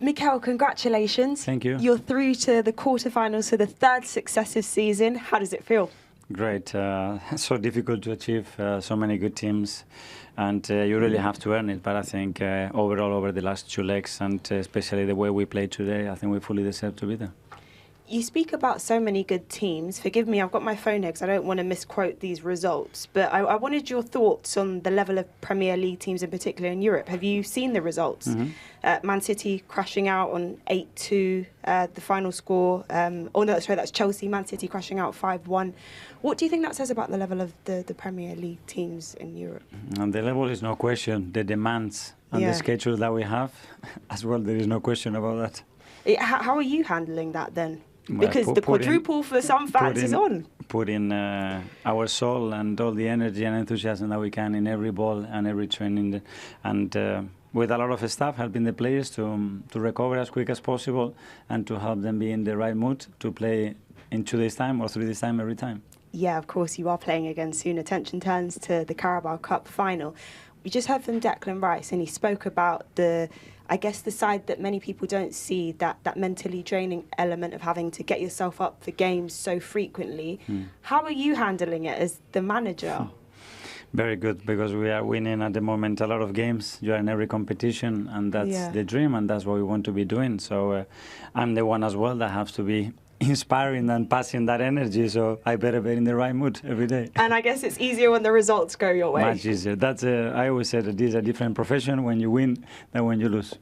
Mikel, congratulations. Thank you. You're through to the quarterfinals for the third successive season. How does it feel? Great. So difficult to achieve so many good teams, and you really have to earn it. But I think overall, over the last two legs, and especially the way we played today, I think we fully deserve to be there. You speak about so many good teams. Forgive me, I've got my phone here because I don't want to misquote these results. But I wanted your thoughts on the level of Premier League teams in particular in Europe. Have you seen the results? Man City crashing out on 8-2, the final score. That's Chelsea, Man City crashing out 5-1. What do you think that says about the level of the Premier League teams in Europe? And the level is no question. The demands and the schedule that we have as well, there is no question about that. How are you handling that then? Because the quadruple for some fans is on. Put in our soul and all the energy and enthusiasm that we can in every ball and every training, and with a lot of staff helping the players to recover as quick as possible and to help them be in the right mood to play in 2 days' time or 3 days' time every time. Yeah, of course, you are playing again soon. Attention turns to the Carabao Cup final. We just heard from Declan Rice, and he spoke about the side that many people don't see, that mentally draining element of having to get yourself up for games so frequently. How are you handling it as the manager? Very good, because we are winning at the moment a lot of games. You are in every competition, and that's the dream, and that's what we want to be doing. So I'm the one as well that has to be inspiring and passing that energy, so I better be in the right mood every day. And I guess it's easier when the results go your way. Much easier. I always said that this is a different profession when you win than when you lose.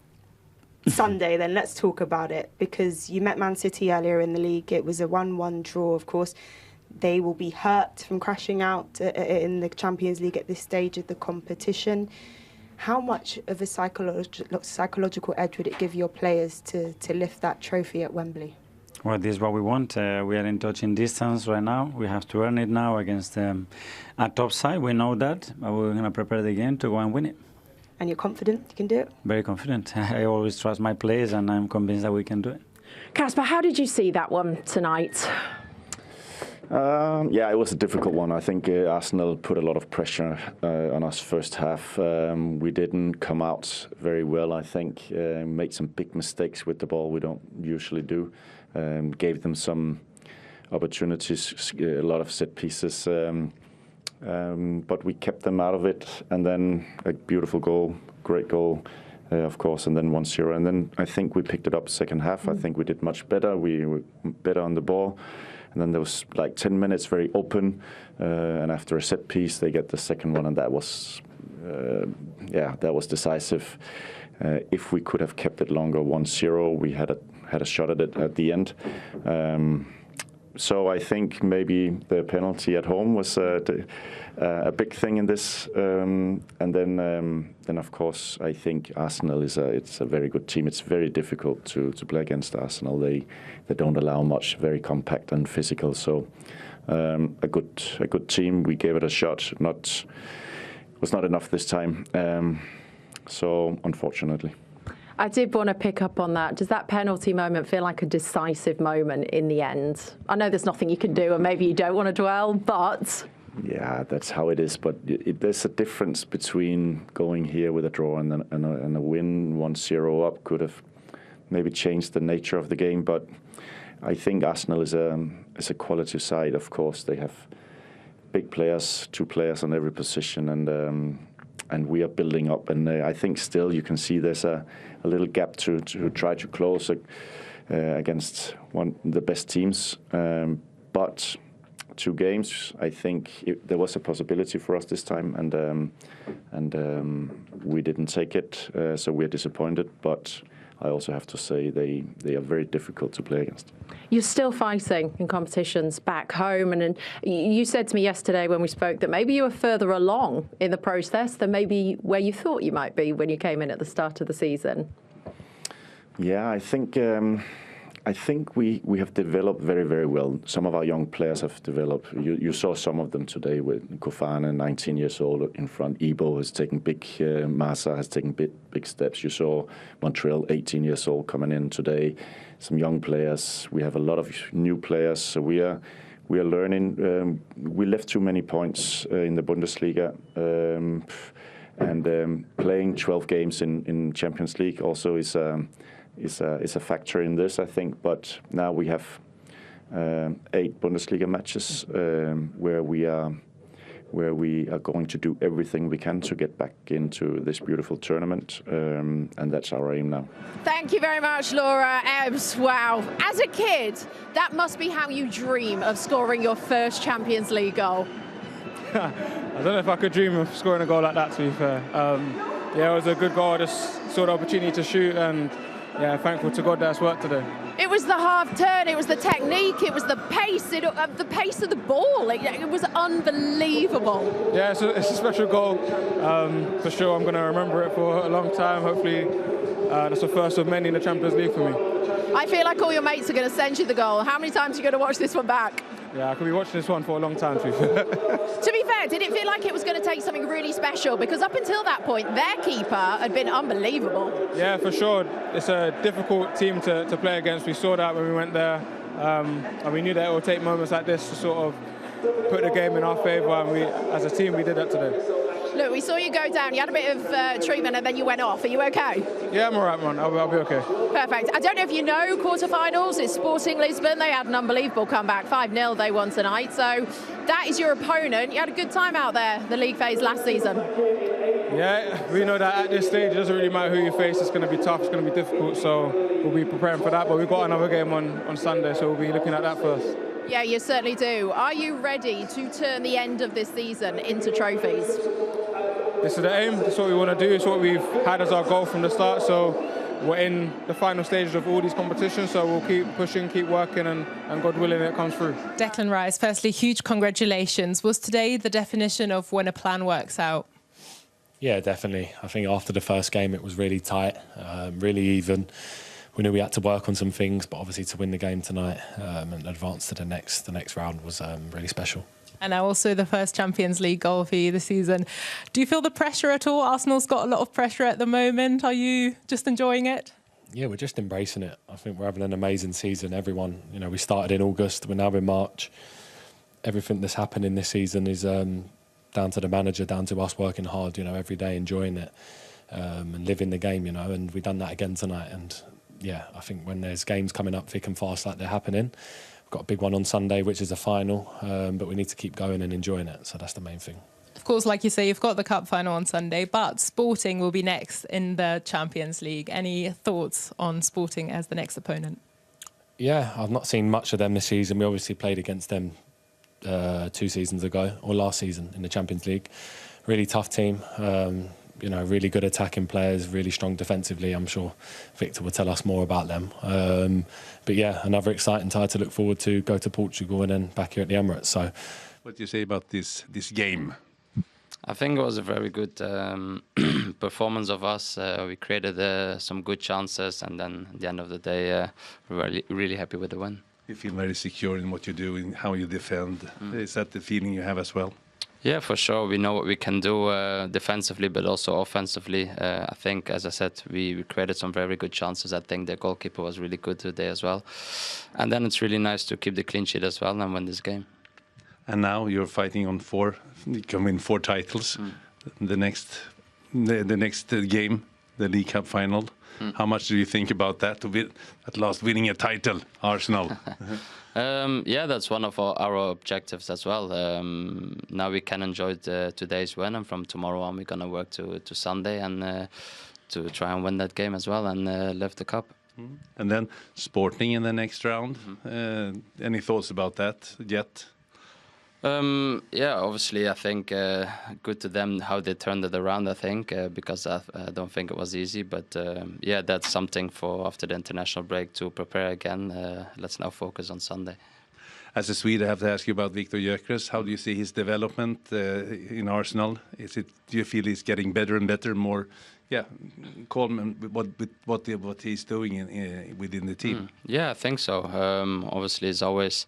Sunday, then let's talk about it, because you met Man City earlier in the league. It was a 1-1 draw, of course. They will be hurt from crashing out in the Champions League at this stage of the competition. How much of a psychological edge would it give your players to lift that trophy at Wembley? Well, this is what we want. We are in touching distance right now. We have to earn it now against a top side. We know that, but we're going to prepare the game to go and win it. And you're confident you can do it? Very confident. I always trust my players, and I'm convinced that we can do it. Kasper, how did you see that one tonight? It was a difficult one. I think Arsenal put a lot of pressure on us first half. We didn't come out very well, I think. Made some big mistakes with the ball we don't usually do. Gave them some opportunities, a lot of set pieces, but we kept them out of it. And then a beautiful goal, great goal, of course, and then 1-0. And then I think we picked it up second half. I think we did much better. We were better on the ball. And then there was like 10 minutes very open, and after a set piece, they get the second one, and that was decisive. If we could have kept it longer, 1-0, we had a shot at it at the end. So I think maybe the penalty at home was a big thing in this. And then of course I think Arsenal it's a very good team. It's very difficult to play against Arsenal. They don't allow much, very compact and physical. So a good team. We gave it a shot. Was not enough this time. So unfortunately. I did want to pick up on that. Does that penalty moment feel like a decisive moment in the end? I know there's nothing you can do, and maybe you don't want to dwell, but... Yeah, that's how it is. But there's a difference between going here with a draw and a win. 1-0 up could have maybe changed the nature of the game. But I think Arsenal is a quality side. Of course, they have big players, 2 players on every position, and we are building up. And I think still you can see there's a little gap to try to close against the best teams. But 2 games, I think there was a possibility for us this time, and we didn't take it. So we're disappointed. But I also have to say they are very difficult to play against. You're still fighting in competitions back home, and you said to me yesterday when we spoke that maybe you were further along in the process than maybe where you thought you might be when you came in at the start of the season. Yeah, I think we have developed very, very well. Some of our young players have developed. You saw some of them today with Kofana, 19 years old, in front. Ibo has taken Masa has taken big steps. You saw Montreal, 18 years old, coming in today. Some young players. We have a lot of new players. So we are learning. We left too many points in the Bundesliga. And playing 12 games in Champions League also is is a factor in this, I think. But now we have 8 Bundesliga matches where we are going to do everything we can to get back into this beautiful tournament, and that's our aim now. Thank you very much, Laura Ebbs. Wow. As a kid, that must be how you dream of scoring your first Champions League goal. I don't know if I could dream of scoring a goal like that, to be fair. Yeah, it was a good goal. I just saw the opportunity to shoot, and yeah, thankful to God that's worked today. It was the half turn, it was the technique, it was the pace, the pace of the ball. It was unbelievable. Yeah, it's a special goal. For sure, I'm going to remember it for a long time. Hopefully, that's the first of many in the Champions League for me. I feel like all your mates are going to send you the goal. How many times are you going to watch this one back? Yeah, I could be watching this one for a long time, to be fair. To be fair, did it feel like it was going to take something really special? Because up until that point, their keeper had been unbelievable. Yeah, for sure. It's a difficult team to play against. We saw that when we went there. And we knew that it would take moments like this to sort of put the game in our favour. And we, as a team, we did that today. Look, we saw you go down. You had a bit of treatment and then you went off. Are you okay? Yeah, I'm all right, man. I'll be okay. Perfect. I don't know if you know quarterfinals. It's Sporting Lisbon. They had an unbelievable comeback. 5-0 they won tonight. So that is your opponent. You had a good time out there, the league phase last season. Yeah, we know that at this stage it doesn't really matter who you face. It's going to be tough. It's going to be difficult. So we'll be preparing for that. But we've got another game on Sunday, so we'll be looking at that first. Yeah, you certainly do. Are you ready to turn the end of this season into trophies? This is the aim. This is what we want to do. It's what we've had as our goal from the start. So we're in the final stages of all these competitions. So we'll keep pushing, keep working, and God willing, it comes through. Declan Rice, firstly, huge congratulations. Was today the definition of when a plan works out? Yeah, definitely. I think after the first game, it was really tight, really even. We knew we had to work on some things, but obviously to win the game tonight and advance to the next round was really special. And now also the first Champions League goal for you this season. Do you feel the pressure at all? Arsenal's got a lot of pressure at the moment. Are you just enjoying it? Yeah, we're just embracing it. I think we're having an amazing season. Everyone, we started in August, we're now in March. Everything that's happening this season is down to the manager, down to us working hard, every day, enjoying it and living the game, and we've done that again tonight. And yeah, I think when there's games coming up thick and fast like they're happening, we've got a big one on Sunday, which is a final, but we need to keep going and enjoying it. So that's the main thing. Of course, like you say, you've got the cup final on Sunday, but Sporting will be next in the Champions League. Any thoughts on Sporting as the next opponent? Yeah, I've not seen much of them this season. We obviously played against them 2 seasons ago, or last season in the Champions League. Really tough team. Really good attacking players, really strong defensively. I'm sure Victor will tell us more about them. But yeah, another exciting tie to look forward to, go to Portugal and then back here at the Emirates. So, what do you say about this game? I think it was a very good performance of us. We created some good chances, and then at the end of the day, we were really happy with the win. You feel very secure in what you do, in how you defend. Is that the feeling you have as well? Yeah, for sure. We know what we can do defensively, but also offensively. I think, as I said, we created some very good chances. I think the goalkeeper was really good today as well. And then it's really nice to keep the clean sheet as well and win this game. And now you're fighting on 4. You can win 4 titles. The next game, the League Cup final. How much do you think about that, to be at last winning a title, Arsenal? Yeah, that's one of our objectives as well. Now we can enjoy today's win, and from tomorrow on we're going to work to Sunday and to try and win that game as well and lift the cup. And then Sporting in the next round. Any thoughts about that yet? Yeah, obviously I think good to them how they turned it around, I think, because I don't think it was easy. But yeah, that's something for after the international break to prepare again. Let's now focus on Sunday. As a Swede, I have to ask you about Viktor Gyökeres. How do you see his development in Arsenal? Do you feel he's getting better and better, more calm with what he's doing within the team? Yeah, I think so. Obviously, it's always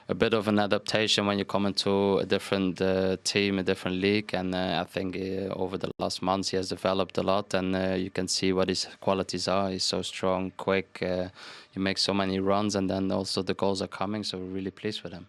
a bit of an adaptation when you come into a different team, a different league, and I think over the last months he has developed a lot, and you can see what his qualities are. He's so strong, quick, he makes so many runs, and then also the goals are coming, so we're really pleased with him.